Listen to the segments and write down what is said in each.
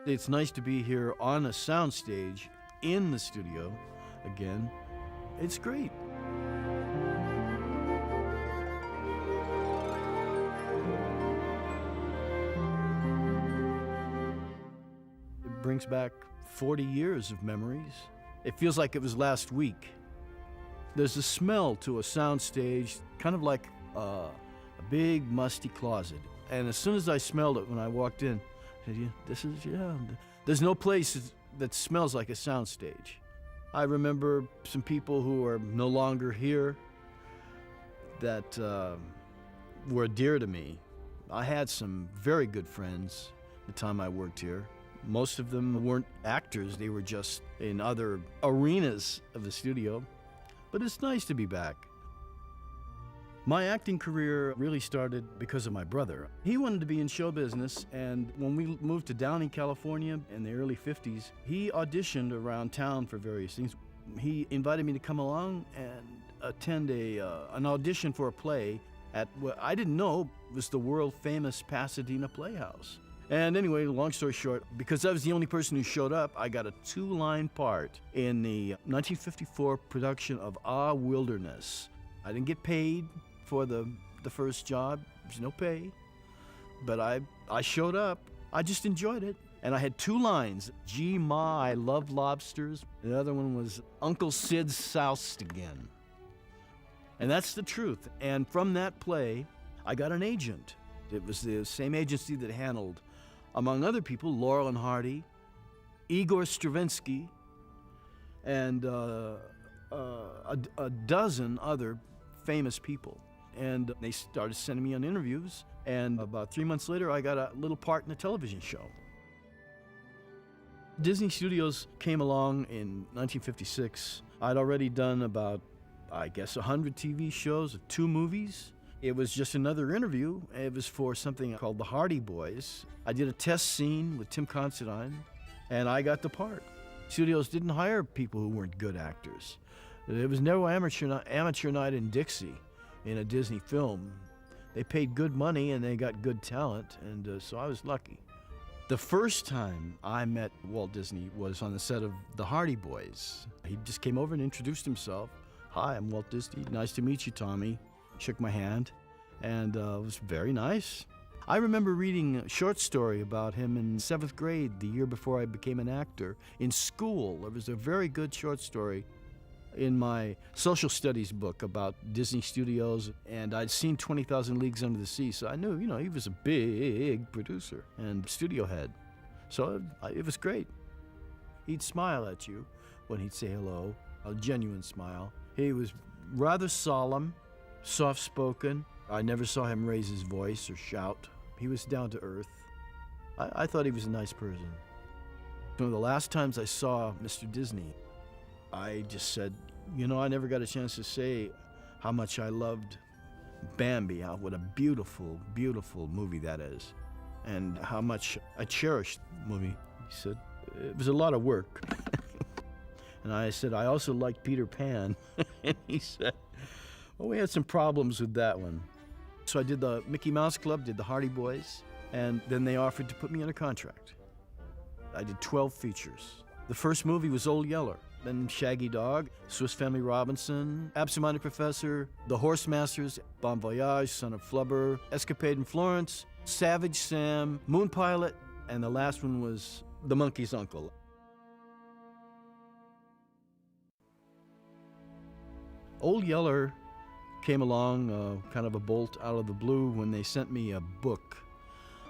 It's nice to be here on a soundstage in the studio again. It's great. It brings back 40 years of memories. It feels like it was last week. There's a smell to a soundstage, kind of like a big musty closet. And as soon as I smelled it when I walked in, I said, there's no place that smells like a soundstage. I remember some people who are no longer here that were dear to me. I had some very good friends the time I worked here. Most of them weren't actors, they were just in other arenas of the studio. But it's nice to be back. My acting career really started because of my brother. He wanted to be in show business, and when we moved to Downey, California in the early 50s, he auditioned around town for various things. He invited me to come along and attend an audition for a play at what I didn't know was the world-famous Pasadena Playhouse. And anyway, long story short, because I was the only person who showed up, I got a 2-line part in the 1954 production of Ah Wilderness. I didn't get paid for the first job. There's no pay. But I showed up. I just enjoyed it. And I had 2 lines. Gee, Ma, I love lobsters. The other one was Uncle Sid's soused again. And that's the truth. And from that play, I got an agent. It was the same agency that handled, among other people, Laurel and Hardy, Igor Stravinsky, and a dozen other famous people. And they started sending me on interviews, and about 3 months later, I got a little part in a television show. Disney Studios came along in 1956. I'd already done about, I guess, 100 TV shows, 2 movies. It was just another interview. It was for something called The Hardy Boys. I did a test scene with Tim Considine, and I got the part. Studios didn't hire people who weren't good actors. There was no amateur night in Dixie in a Disney film. They paid good money and they got good talent, and so I was lucky. The first time I met Walt Disney was on the set of The Hardy Boys. He just came over and introduced himself. Hi, I'm Walt Disney. Nice to meet you, Tommy. Shook my hand, and it was very nice. I remember reading a short story about him in 7th grade, the year before I became an actor, in school. There was a very good short story in my social studies book about Disney Studios, and I'd seen 20,000 Leagues Under the Sea, so I knew, he was a big producer and studio head. So it was great. He'd smile at you when he'd say hello, a genuine smile. He was rather solemn, soft-spoken. I never saw him raise his voice or shout. He was down to earth. I thought he was a nice person. One of the last times I saw Mr. Disney, I just said, I never got a chance to say how much I loved Bambi, what a beautiful, beautiful movie that is, and how much I cherished the movie. He said, it was a lot of work. And I said, I also liked Peter Pan. And he said, well, we had some problems with that one. So I did the Mickey Mouse Club, did the Hardy Boys, and then they offered to put me on a contract. I did 12 features. The first movie was Old Yeller, then Shaggy Dog, Swiss Family Robinson, Absent-Minded Professor, The Horse Masters, Bon Voyage, Son of Flubber, Escapade in Florence, Savage Sam, Moon Pilot, and the last one was The Monkey's Uncle. Old Yeller came along, kind of a bolt out of the blue, when they sent me a book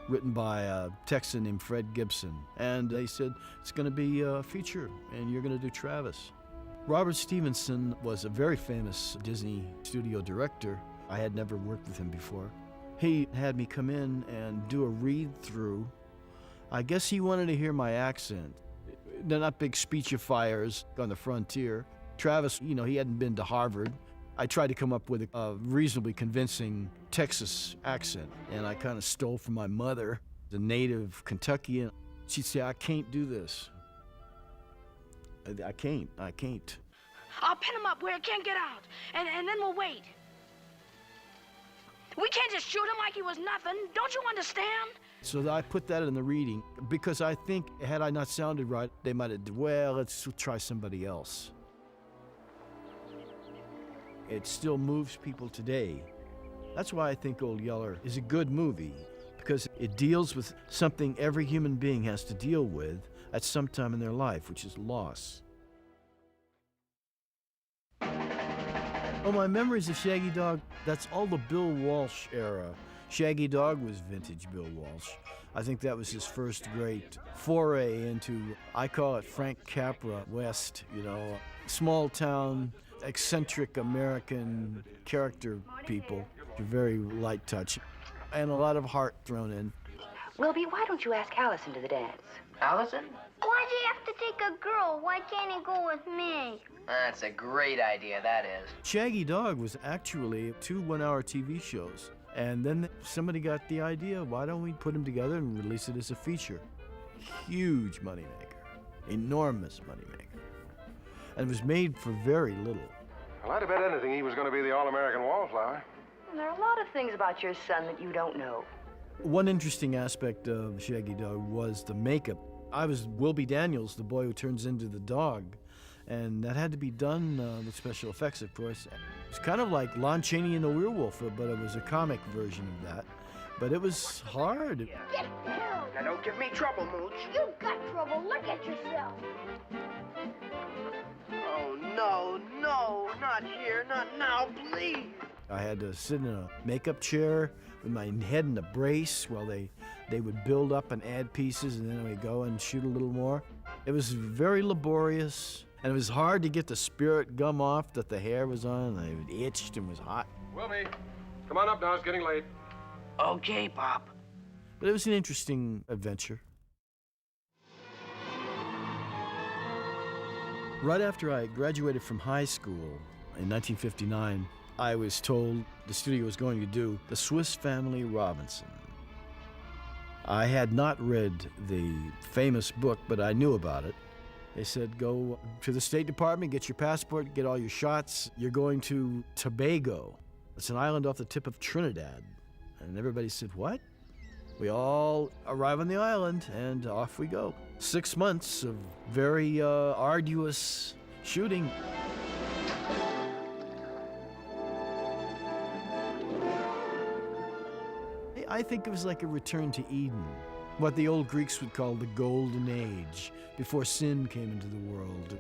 written by a Texan named Fred Gibson. And they said, it's going to be a feature, and you're going to do Travis. Robert Stevenson was a very famous Disney studio director. I had never worked with him before. He had me come in and do a read-through. I guess he wanted to hear my accent. They're not big speechifiers on the frontier. Travis, he hadn't been to Harvard. I tried to come up with a reasonably convincing Texas accent, and I kind of stole from my mother, the native Kentuckian. She'd say, I can't do this. I can't. I'll pin him up where he can't get out, and then we'll wait. We can't just shoot him like he was nothing. Don't you understand? So I put that in the reading because I think had I not sounded right, they might have, well, let's try somebody else. It still moves people today. That's why I think Old Yeller is a good movie, because it deals with something every human being has to deal with at some time in their life, which is loss. Oh, my memories of Shaggy Dog, that's all the Bill Walsh era. Shaggy Dog was vintage Bill Walsh. I think that was his first great foray into, I call it Frank Capra West, you know, small town, eccentric American character people. Very light touch and a lot of heart thrown in. Wilby, why don't you ask Allison to the dance? Allison? Why'd he have to take a girl? Why can't he go with me? That's a great idea, that is. Shaggy Dog was actually 2 one-hour TV shows. And then somebody got the idea, why don't we put them together and release it as a feature? Huge moneymaker, enormous moneymaker. And it was made for very little. Well, I'd have bet anything he was going to be the All-American Wallflower. There are a lot of things about your son that you don't know. One interesting aspect of Shaggy Dog was the makeup. I was Wilby Daniels, the boy who turns into the dog, and that had to be done with special effects, of course. It's kind of like Lon Chaney and the Werewolf, but it was a comic version of that. But it was hard. Get down! Now don't give me trouble, Mooch. You got trouble. Look at yourself. Oh, no, not here, not now, please. I had to sit in a makeup chair with my head in a brace while they would build up and add pieces, and then we'd go and shoot a little more. It was very laborious, and it was hard to get the spirit gum off that the hair was on, and it itched and was hot. Wilby, come on up now. It's getting late. Okay, Pop. But it was an interesting adventure. Right after I graduated from high school in 1959, I was told the studio was going to do The Swiss Family Robinson. I had not read the famous book, but I knew about it. They said, go to the State Department, get your passport, get all your shots. You're going to Tobago. It's an island off the tip of Trinidad. And everybody said, what? We all arrive on the island, and off we go. 6 months of very arduous shooting. I think it was like a return to Eden, what the old Greeks would call the Golden Age, before sin came into the world.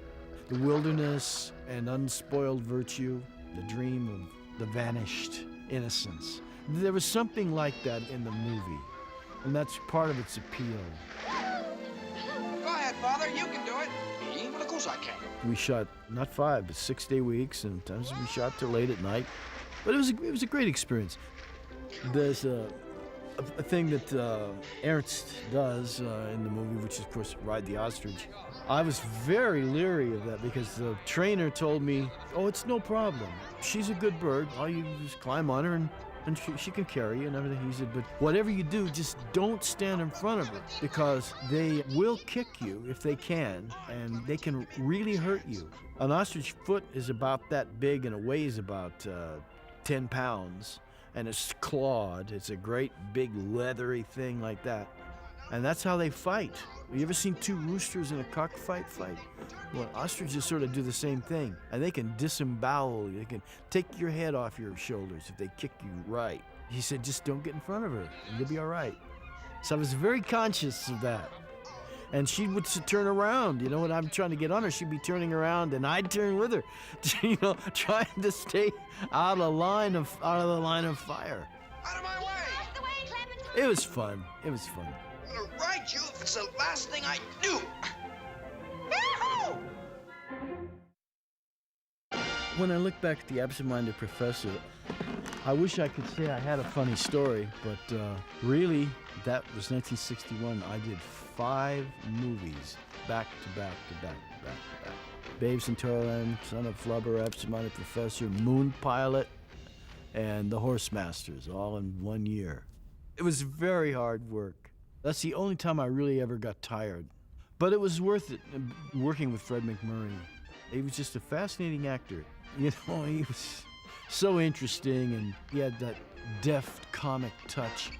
The wilderness and unspoiled virtue, the dream of the vanished innocence. There was something like that in the movie, and that's part of its appeal. Go ahead, Father, you can do it. Well, of course I can. We shot not 5, but 6-day weeks, and sometimes we shot till late at night. But it was a great experience. There's a thing that Ernst does in the movie, which is, of course, Ride the Ostrich. I was very leery of that because the trainer told me, oh, it's no problem. She's a good bird. All you do is climb on her and she can carry you and everything. He said, but whatever you do, just don't stand in front of her because they will kick you if they can, and they can really hurt you. An ostrich foot is about that big and it weighs about 10 pounds. And it's clawed. It's a great big leathery thing like that. And that's how they fight. You ever seen 2 roosters in a cockfight fight? Well, ostriches sort of do the same thing. And they can disembowel you. They can take your head off your shoulders if they kick you right. He said, just don't get in front of her and you'll be all right. So I was very conscious of that. And she would turn around, you know, when I'm trying to get on her, she'd be turning around and I'd turn with her, you know, trying to stay out of the line of fire. Out of my way! It was fun. It was fun. I'm gonna ride you if it's the last thing I do. Yahoo! When I look back at The Absent-Minded Professor, I wish I could say I had a funny story, but really, that was 1961. I did 5 movies, back to back to back to back to back. Babes in Toyland, Son of Flubber, Absent-Minded Professor, Moon Pilot, and The Horse Masters, all in 1 year. It was very hard work. That's the only time I really ever got tired. But it was worth it, working with Fred McMurray. He was just a fascinating actor. You know, he was so interesting, and he had that deft comic touch.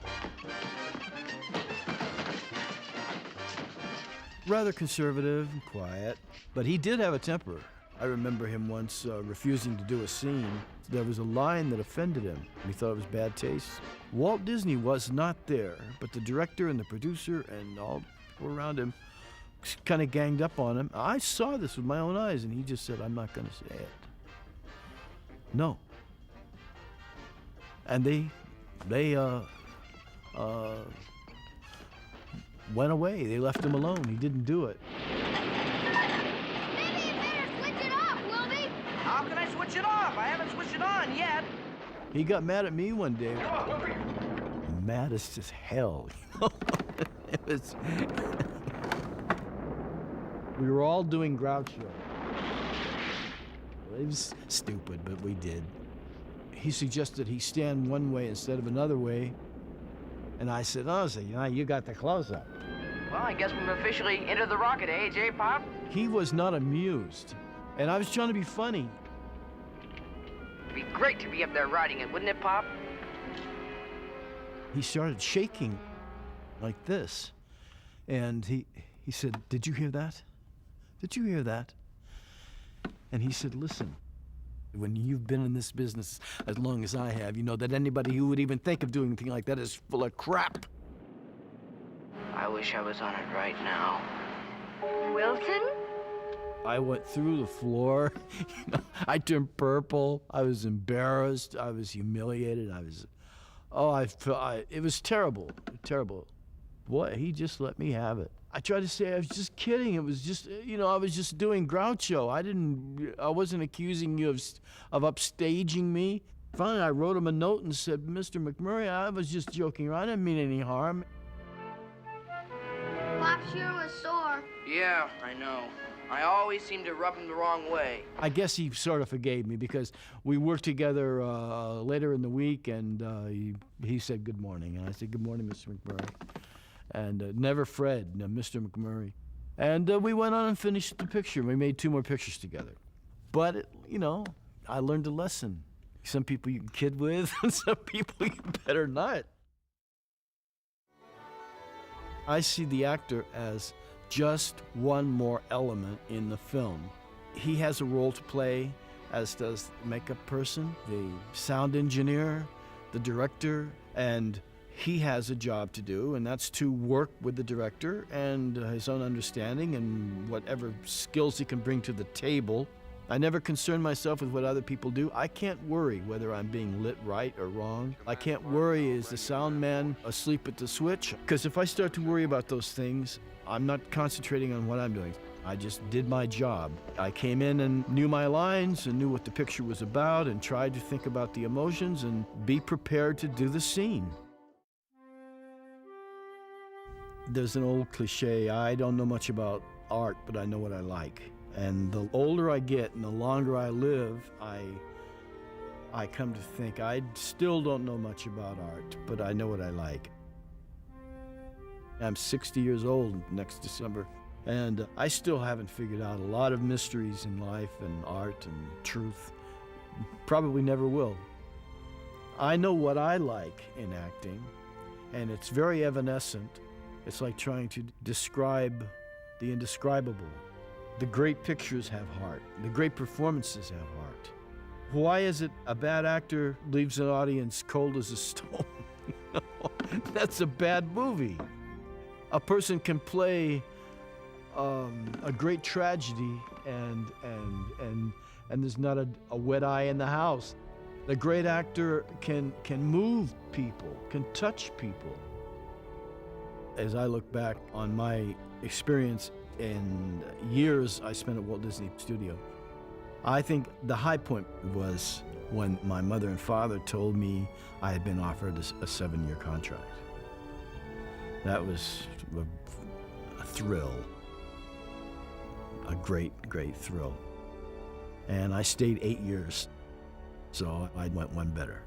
rather conservative and quiet, but he did have a temper. I remember him once refusing to do a scene. There was a line that offended him. He thought it was bad taste. Walt Disney was not there, but the director and the producer and all people around him kind of ganged up on him. I saw this with my own eyes, and he just said, "I'm not going to say it." No. And they went away. They left him alone. He didn't do it. Maybe you better switch it off, Wilby. How can I switch it off? I haven't switched it on yet. He got mad at me one day. Mad as hell. It was. We were all doing Groucho. It was stupid, but we did. He suggested he stand one way instead of another way, and I said, "Oh, so you got the close-up." Well, I guess we've officially entered the rocket age, eh, Pop? He was not amused, and I was trying to be funny. It'd be great to be up there riding it, wouldn't it, Pop? He started shaking like this, and he said, "Did you hear that? Did you hear that?" And he said, "Listen, when you've been in this business as long as I have, you know that anybody who would even think of doing anything like that is full of crap." I wish I was on it right now. Wilson? I went through the floor. I turned purple. I was embarrassed. I was humiliated. It was terrible, terrible. Boy, he just let me have it. I tried to say I was just kidding. It was just, I was just doing Groucho. I wasn't accusing you of upstaging me. Finally, I wrote him a note and said, "Mr. McMurray, I was just joking around. I didn't mean any harm." Pop sure was sore. Yeah, I know. I always seem to rub him the wrong way. I guess he sort of forgave me because we worked together later in the week, and he said good morning. And I said, "Good morning, Mr. McMurray." And never Fred, no, Mr. McMurray. And we went on and finished the picture. We made 2 more pictures together. But, I learned a lesson. Some people you can kid with, and some people you better not. I see the actor as just one more element in the film. He has a role to play, as does the makeup person, the sound engineer, the director, and he has a job to do, and that's to work with the director and his own understanding and whatever skills he can bring to the table. I never concern myself with what other people do. I can't worry whether I'm being lit right or wrong. I can't worry, is the sound man asleep at the switch? Because if I start to worry about those things, I'm not concentrating on what I'm doing. I just did my job. I came in and knew my lines and knew what the picture was about and tried to think about the emotions and be prepared to do the scene. There's an old cliche, I don't know much about art, but I know what I like. And the older I get and the longer I live, I come to think I still don't know much about art, but I know what I like. I'm 60 years old next December, and I still haven't figured out a lot of mysteries in life and art and truth. Probably never will. I know what I like in acting, and it's very evanescent. It's like trying to describe the indescribable. The great pictures have heart. The great performances have heart. Why is it a bad actor leaves an audience cold as a stone? That's a bad movie. A person can play a great tragedy and there's not a wet eye in the house. The great actor can move people, can touch people. As I look back on my experience in years I spent at Walt Disney Studio, I think the high point was when my mother and father told me I had been offered a 7-year contract. That was a thrill, a great thrill. And I stayed 8 years, so I went one better.